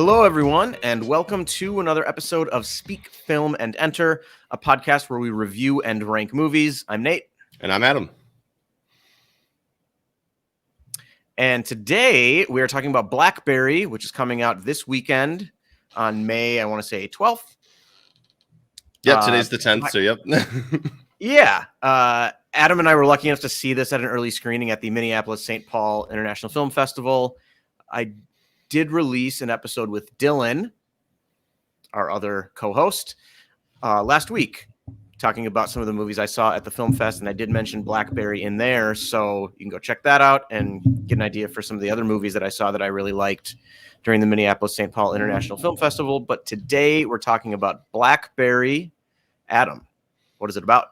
Hello, everyone, and welcome to another episode of Speak, Film, and Enter, a podcast where we review and rank movies. I'm Nate. And I'm Adam. And today we are talking about BlackBerry, which is coming out this weekend on May, I want to say 12th. Yeah, today's the 10th, so yep. Yeah. Adam and I were lucky enough to see this at an early screening at the Minneapolis-St. Paul International Film Festival. I did release an episode with Dylan, our other co-host, last week, talking about some of the movies I saw at the film fest, and I did mention BlackBerry in there, so you can go check that out and get an idea for some of the other movies that I saw that I really liked during the Minneapolis-St. Paul International Film Festival. But today we're talking about BlackBerry. Adam, what is it about?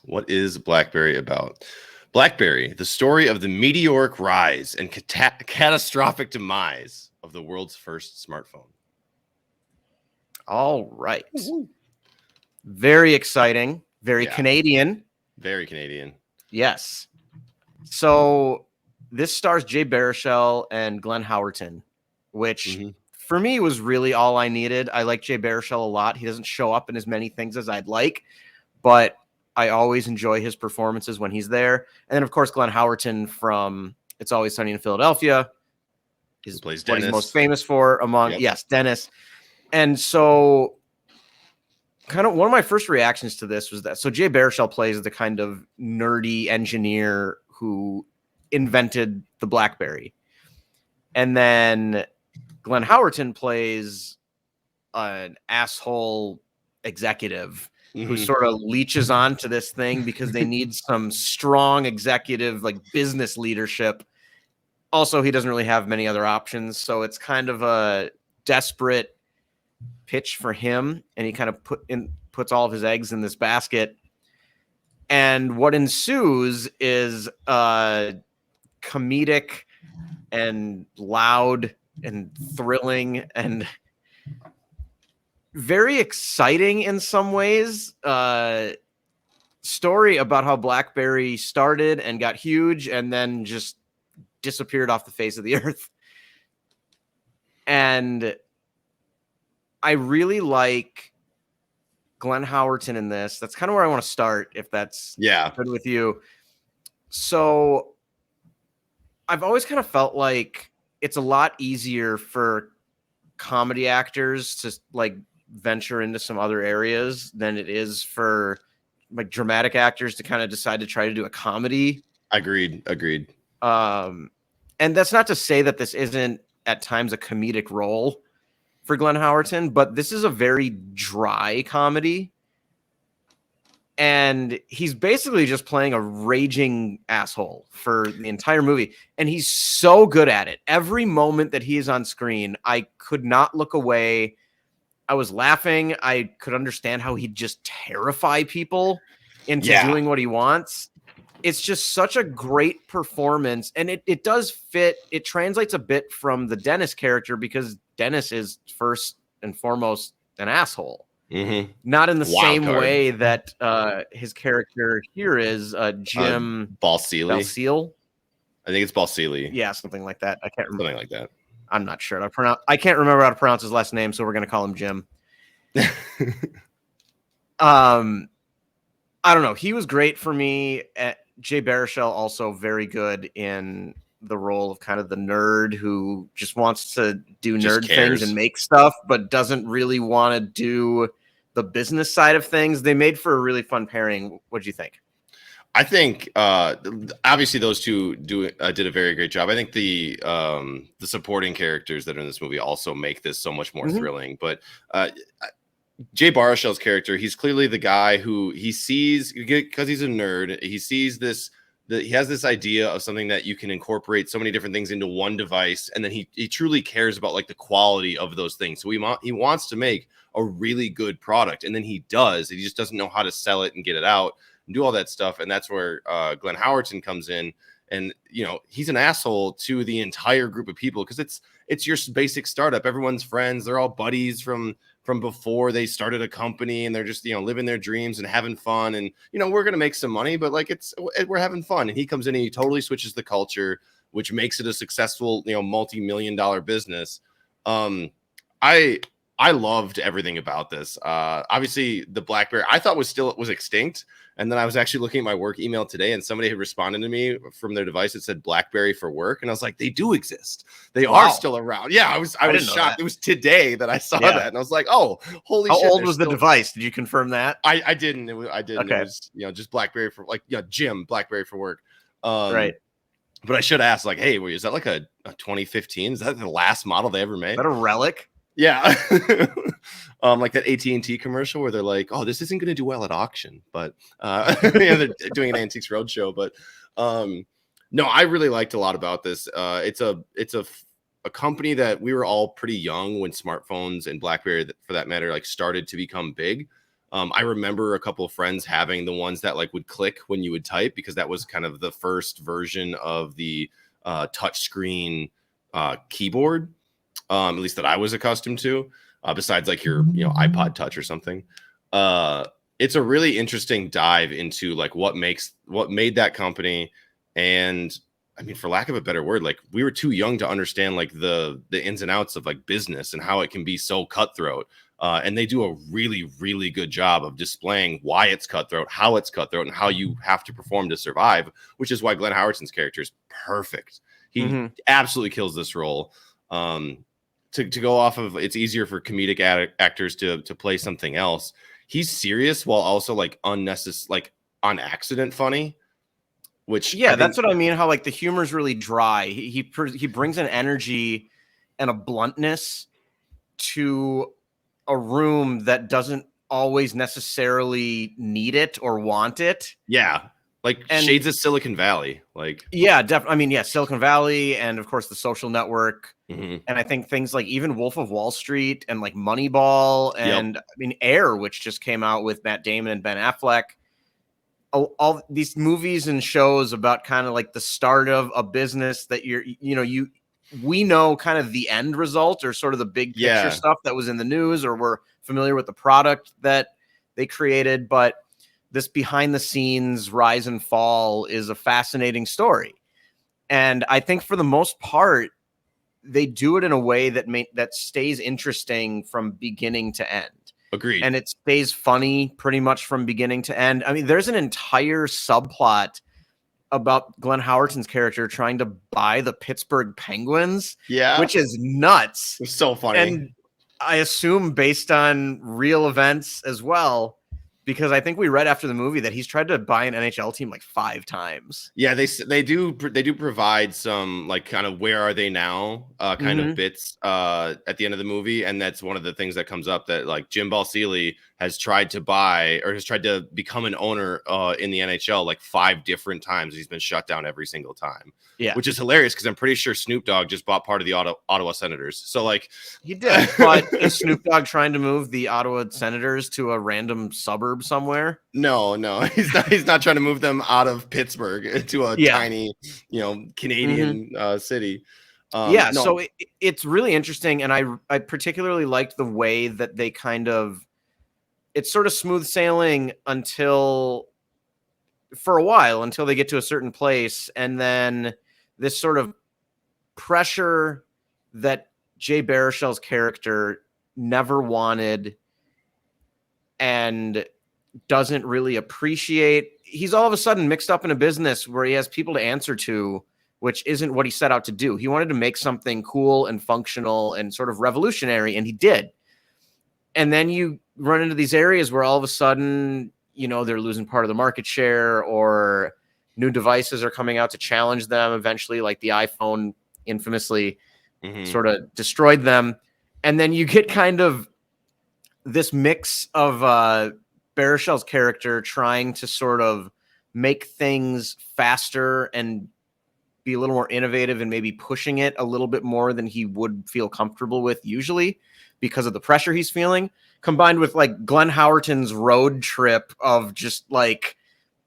What is BlackBerry about? BlackBerry, the story of the meteoric rise and catastrophic demise of the world's first smartphone. All right. Woo-hoo. Very exciting. Very Canadian. Very Canadian. Yes. So this stars Jay Baruchel and Glenn Howerton, which for me was really all I needed. I like Jay Baruchel a lot. He doesn't show up in as many things as I'd like, but I always enjoy his performances when he's there. And then, of course, Glenn Howerton from It's Always Sunny in Philadelphia is what he's most famous for among, Dennis. And so kind of one of my first reactions to this was that, so Jay Baruchel plays the kind of nerdy engineer who invented the BlackBerry. And then Glenn Howerton plays an asshole executive who sort of leeches on to this thing because they need some strong executive, like business leadership. Also, he doesn't really have many other options. So it's kind of a desperate pitch for him. And he kind of puts all of his eggs in this basket. And what ensues is comedic and loud and thrilling and very exciting in some ways story about how BlackBerry started and got huge and then just disappeared off the face of the earth. And I really like Glenn Howerton in this. That's kind of where I want to start, if that's good with you. So I've always kind of felt like it's a lot easier for comedy actors to like venture into some other areas than it is for like dramatic actors to kind of decide to try to do a comedy. Agreed. And that's not to say that this isn't at times a comedic role for Glenn Howerton, but this is a very dry comedy. And he's basically just playing a raging asshole for the entire movie. And he's so good at it. Every moment that he is on screen, I could not look away. I was laughing. I could understand how he'd just terrify people into doing what he wants. It's just such a great performance. And it does fit. It translates a bit from the Dennis character because Dennis is first and foremost an asshole. Not in the same way that his character here is Jim Balseely. I think it's Balseely. Yeah, something like that. I can't remember. Something like that. I'm not sure. I can't remember how to pronounce his last name, so we're going to call him Jim. I don't know. He was great for me. Jay Baruchel also very good in the role of kind of the nerd who just wants to do nerd things and make stuff, but doesn't really want to do the business side of things. They made for a really fun pairing. What do you think? I think obviously those two did a very great job. I think the supporting characters that are in this movie also make this so much more thrilling. But Jay Baruchel's character, he's clearly the guy who he sees, because he's a nerd, he sees this, he has this idea of something that you can incorporate so many different things into one device. And then he truly cares about like the quality of those things. So he wants to make a really good product. And then he does. He just doesn't know how to sell it and get it out and do all that stuff. And that's where Glenn Howerton comes in. And, you know, he's an asshole to the entire group of people because it's your basic startup. Everyone's friends. They're all buddies from before they started a company, and they're just, you know, living their dreams and having fun. And, you know, we're going to make some money, but like we're having fun. And he comes in and he totally switches the culture, which makes it a successful, you know, multi-million-dollar business. I loved everything about this. Obviously, the BlackBerry I thought was extinct, and then I was actually looking at my work email today, and somebody had responded to me from their device that said BlackBerry for work, and I was like, they do exist. They are still around. Yeah, I was didn't know shocked. that. It was today that I saw that, and I was like, oh, holy How shit! old was the device? Did you confirm that? I didn't. I didn't. Okay. It was just BlackBerry for Jim BlackBerry for work. Right. But I should ask, like, hey, wait, is that like a 2015? Is that the last model they ever made? Is that a relic? Yeah. Like that AT&T commercial where they're like, oh, this isn't going to do well at auction, but they're doing an Antiques Roadshow. But no, I really liked a lot about this. It's a company that we were all pretty young when smartphones and BlackBerry, for that matter, like started to become big. I remember a couple of friends having the ones that like would click when you would type, because that was kind of the first version of the touchscreen keyboard, at least that I was accustomed to, besides like your iPod Touch or something. It's a really interesting dive into like what made that company. And I mean, for lack of a better word, like we were too young to understand like the ins and outs of like business and how it can be so cutthroat. And they do a really, really good job of displaying why it's cutthroat, how it's cutthroat, and how you have to perform to survive, which is why Glenn Howerton's character is perfect. He absolutely kills this role. To go off of, it's easier for comedic actors to play something else. He's serious while also like unnecessary, like on accident funny. Which that's what I mean. How like the humor is really dry. He brings an energy and a bluntness to a room that doesn't always necessarily need it or want it. Yeah. Like shades of Silicon Valley. Like, yeah, definitely. I mean, yeah, Silicon Valley and of course the Social Network. And I think things like even Wolf of Wall Street and like Moneyball and I mean Air, which just came out with Matt Damon and Ben Affleck. All these movies and shows about kind of like the start of a business that we know kind of the end result or sort of the big picture stuff that was in the news, or we're familiar with the product that they created. But this behind the scenes rise and fall is a fascinating story. And I think for the most part, they do it in a way that stays interesting from beginning to end. Agreed. And it stays funny pretty much from beginning to end. I mean, there's an entire subplot about Glenn Howerton's character trying to buy the Pittsburgh Penguins, which is nuts. It's so funny. And I assume based on real events as well, because I think we read after the movie that he's tried to buy an NHL team like 5 times. Yeah, they do provide some like kind of where are they now kind of bits at the end of the movie, and that's one of the things that comes up, that like Jim Balsillie has tried to buy or has tried to become an owner in the NHL like 5 different times. He's been shut down every single time. Yeah, which is hilarious because I'm pretty sure Snoop Dogg just bought part of the Ottawa Senators. So like he did, but is Snoop Dogg trying to move the Ottawa Senators to a random suburb somewhere? No, he's not trying to move them out of Pittsburgh to a tiny, Canadian city. So it's really interesting, and I particularly liked the way that they kind of, it's sort of smooth sailing for a while until they get to a certain place, and then this sort of pressure that Jay Baruchel's character never wanted and doesn't really appreciate. He's all of a sudden mixed up in a business where he has people to answer to, which isn't what he set out to do. He wanted to make something cool and functional and sort of revolutionary, and he did. And then you run into these areas where all of a sudden, they're losing part of the market share, or new devices are coming out to challenge them eventually, like the iPhone infamously sort of destroyed them. And then you get kind of this mix of Baruchel's character trying to sort of make things faster and be a little more innovative and maybe pushing it a little bit more than he would feel comfortable with usually because of the pressure he's feeling, combined with like Glenn Howerton's road trip of just like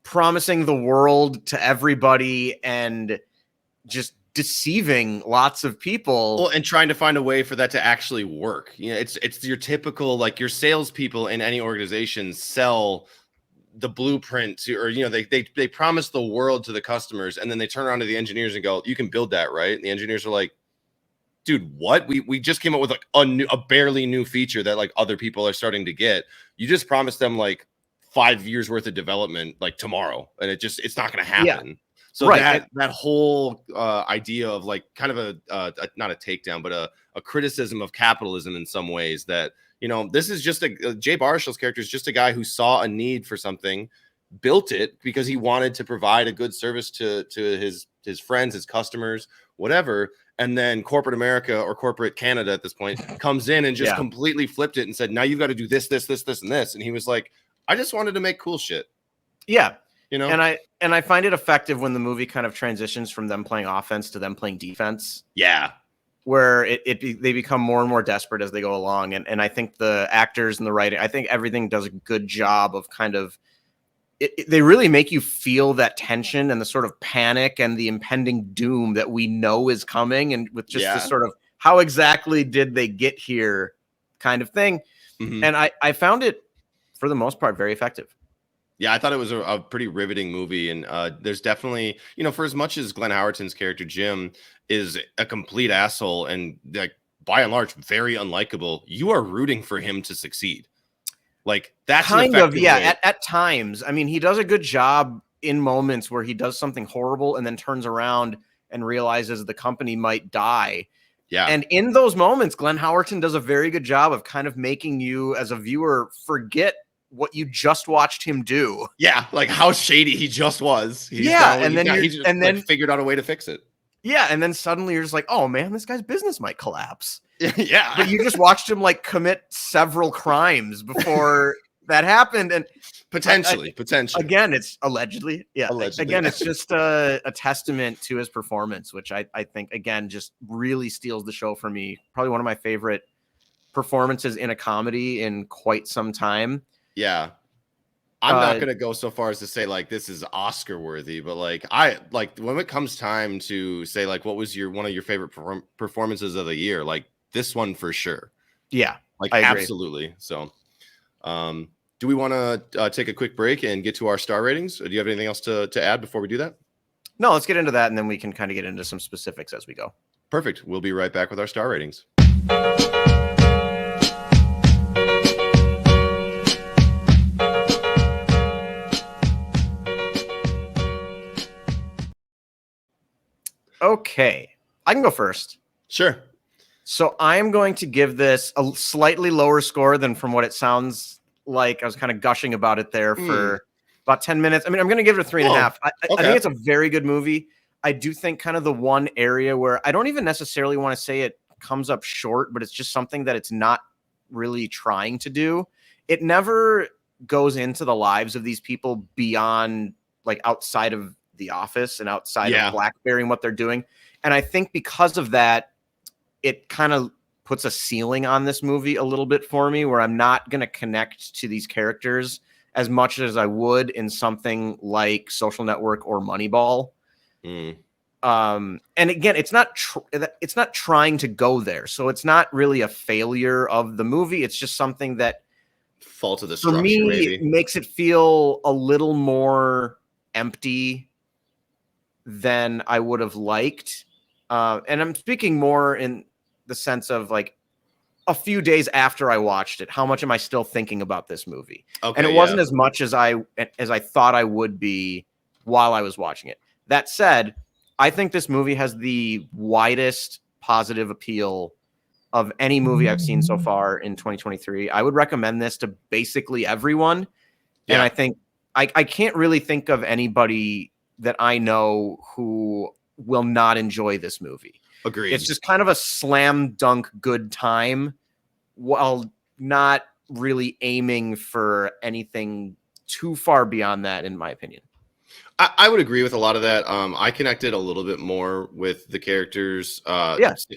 promising the world to everybody and just deceiving lots of people. Well, and trying to find a way for that to actually work. It's your typical, like, your salespeople in any organization sell the blueprint to, or they promise the world to the customers, and then they turn around to the engineers and go, you can build that, right? And the engineers are like, dude, what? We just came up with like a barely new feature that like other people are starting to get. You just promised them like 5 years worth of development like tomorrow, and it's not going to happen. Yeah. So Right. that whole idea of like kind of a not a takedown, but a criticism of capitalism in some ways, that, you know, this is just Jay Baruchel's character is just a guy who saw a need for something, built it because he wanted to provide a good service to his friends, his customers, whatever. And then corporate America, or corporate Canada at this point, comes in and just completely flipped it and said, now you've got to do this, this, this, this, and this. And he was like, I just wanted to make cool shit. Yeah. You know, and I find it effective when the movie kind of transitions from them playing offense to them playing defense. Yeah. Where they become more and more desperate as they go along. And I think the actors and the writing, I think everything does a good job of kind of, they really make you feel that tension and the sort of panic and the impending doom that we know is coming. And with just this sort of, how exactly did they get here kind of thing. Mm-hmm. And I found it, for the most part, very effective. Yeah, I thought it was a pretty riveting movie. And there's definitely, you know, for as much as Glenn Howerton's character, Jim, is a complete asshole and like by and large very unlikable, you are rooting for him to succeed. Like that's kind of, yeah, at times. I mean, he does a good job in moments where he does something horrible and then turns around and realizes the company might die. Yeah. And in those moments, Glenn Howerton does a very good job of kind of making you as a viewer forget what you just watched him do. Yeah, like how shady he just was. He just figured out a way to fix it. Yeah, and then suddenly you're just like, oh man, this guy's business might collapse. Yeah. But you just watched him like commit several crimes before that happened. And potentially. Again, it's allegedly. Yeah. Allegedly. Again, it's just a testament to his performance, which I think, again, just really steals the show for me. Probably one of my favorite performances in a comedy in quite some time. Yeah. I'm not going to go so far as to say like this is Oscar worthy, but like when it comes time to say like what was one of your favorite performances of the year, like this one for sure. Yeah, like absolutely. So, do we want to take a quick break and get to our star ratings? Or do you have anything else to add before we do that? No, let's get into that, and then we can kind of get into some specifics as we go. Perfect. We'll be right back with our star ratings. Okay, I can go first. Sure. So I am going to give this a slightly lower score than from what it sounds like. I was kind of gushing about it there for about 10 minutes. I mean, I'm going to give it a 3.5. I think it's a very good movie. I do think kind of the one area where I don't even necessarily want to say it comes up short, but it's just something that it's not really trying to do. It never goes into the lives of these people beyond like outside of the office and outside of BlackBerry and what they're doing. And I think because of that, it kind of puts a ceiling on this movie a little bit for me, where I'm not going to connect to these characters as much as I would in something like Social Network or Moneyball. And again, it's not trying to go there. So it's not really a failure of the movie. It's just something that fault of the structure, for me, maybe makes it feel a little more empty than I would have liked. And I'm speaking more in the sense of like a few days after I watched it, how much am I still thinking about this movie? Okay, and it wasn't as much as I thought I would be while I was watching it. That said, I think this movie has the widest positive appeal of any movie I've seen so far in 2023. I would recommend this to basically everyone. Yeah. And I think I can't really think of anybody that I know who will not enjoy this movie. Agreed. It's just kind of a slam dunk good time while not really aiming for anything too far beyond that, in my opinion. I would agree with a lot of that. I connected a little bit more with the characters,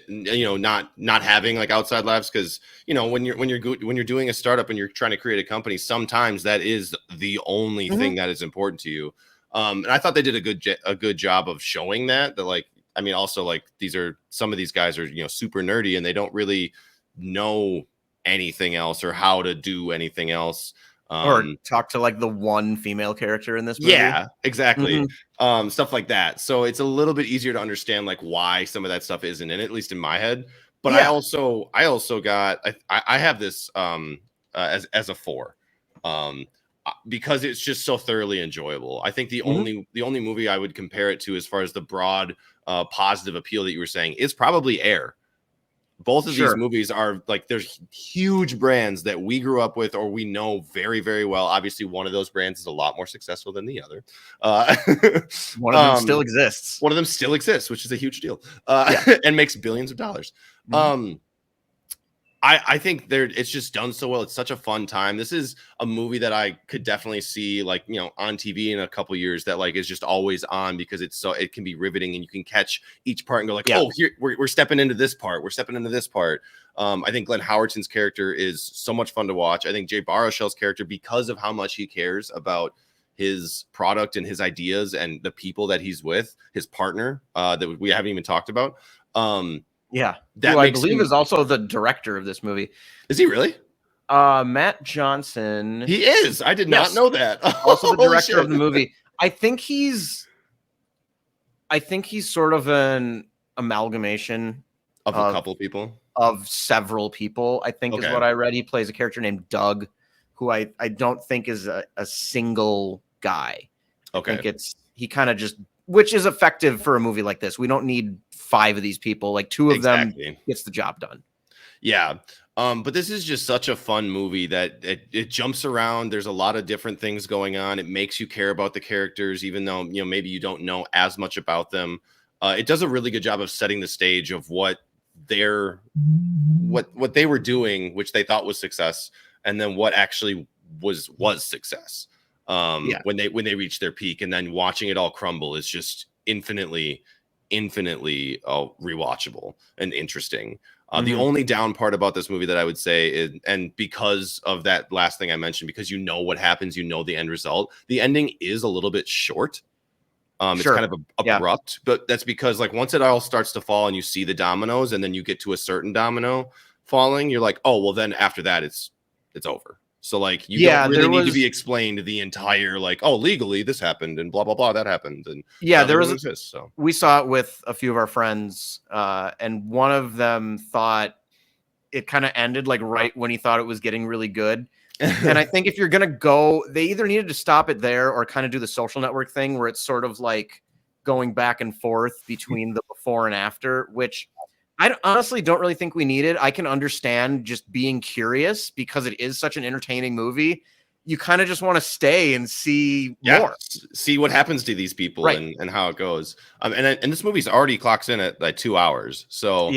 you know, not having like outside lives, because you know when you're doing a startup and you're trying to create a company, sometimes that is the only thing that is important to you. And I thought they did a good job of showing that like, I mean, also like some of these guys are, you know, super nerdy and they don't really know anything else or how to do anything else. Or talk to like the one female character in this movie. Yeah, exactly. Stuff like that. So it's a little bit easier to understand like why some of that stuff isn't in it, at least in my head. But I also got I have this as a 4. Because it's just so thoroughly enjoyable. I think the only movie I would compare it to as far as the broad positive appeal that you were saying is probably Air. Both of these movies are like, there's huge brands that we grew up with or we know very, very well. Obviously, one of those brands is a lot more successful than the other. One of them still exists. One of them still exists, which is a huge deal, and makes billions of dollars. I think it's just done so well. It's such a fun time. This is a movie that I could definitely see, like, you know, on TV in a couple years, that like is just always on, because it can be riveting and you can catch each part and go like, oh, here we're stepping into this part. We're stepping into this part. I think Glenn Howerton's character is so much fun to watch. I think Jay Baruchel's character, because of how much he cares about his product and his ideas and the people that he's with, his partner that we haven't even talked about. That I believe is also the director of this movie. Is he really? Matt Johnson. He is. I did not know that. Also the director of the movie. I think he's sort of an amalgamation of a couple people, of several people. I think is what I read. He plays a character named Doug, who I don't think is a single guy. Okay. I think he kind of just, which is effective for a movie like this. We don't need 5 of these people. Like 2 of them gets the job done. Yeah. But this is just such a fun movie that it jumps around. There's a lot of different things going on. It makes you care about the characters, even though, you know, maybe you don't know as much about them. It does a really good job of setting the stage of what they were doing, which they thought was success, and then what actually was success. When they reach their peak, and then watching it all crumble is just infinitely rewatchable and interesting. The only down part about this movie that I would say is, and because of that last thing I mentioned, because you know what happens, you know the end result, the ending is a little bit short. It's kind of abrupt, but that's because like once it all starts to fall and you see the dominoes and then you get to a certain domino falling, you're like, oh, well then after that it's over. So like you don't really need to be explained the entire like, oh, legally this happened and blah blah blah that happened, and there was we saw it with a few of our friends, and one of them thought it kind of ended like right when he thought it was getting really good. And I think if you're gonna go, they either needed to stop it there or kind of do the Social Network thing where it's sort of like going back and forth between the before and after, which I honestly don't really think we needed. I can understand just being curious because it is such an entertaining movie. You kind of just want to stay and see more. See what happens to these people and how it goes. And this movie's already clocks in at like 2 hours. So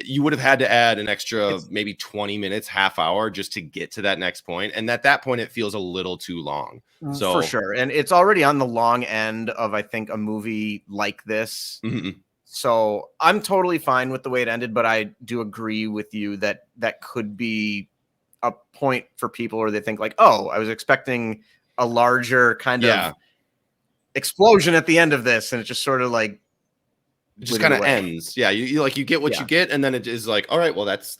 you would have had to add an extra maybe 20 minutes, half hour just to get to that next point. And at that point, it feels a little too long. So for sure. And it's already on the long end of, I think, a movie like this. So I'm totally fine with the way it ended, but I do agree with you that that could be a point for people where they think like, oh, I was expecting a larger kind of explosion at the end of this. And it just sort of like, it just kind of ends. Yeah. You get what you get. And then it is like, all right, well, that's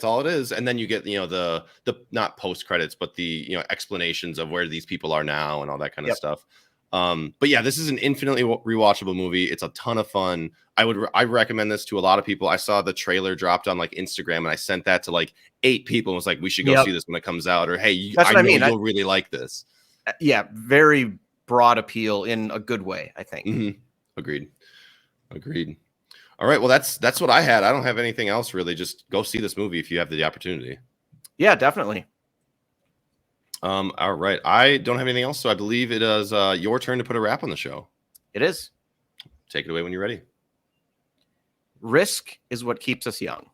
all it is. And then you get, you know, the not post credits, but the, you know, explanations of where these people are now and all that kind of stuff. But yeah, this is an infinitely rewatchable movie. It's a ton of fun. I recommend this to a lot of people. I saw the trailer dropped on like Instagram and I sent that to like 8 people and was like, we should go see this when it comes out, or, hey, I know you'll really like this. Yeah. Very broad appeal in a good way, I think. Agreed. All right. Well, that's what I had. I don't have anything else really. Just go see this movie if you have the opportunity. Yeah, definitely. All right. I don't have anything else, so I believe it is your turn to put a wrap on the show. It is. Take it away when you're ready. Risk is what keeps us young.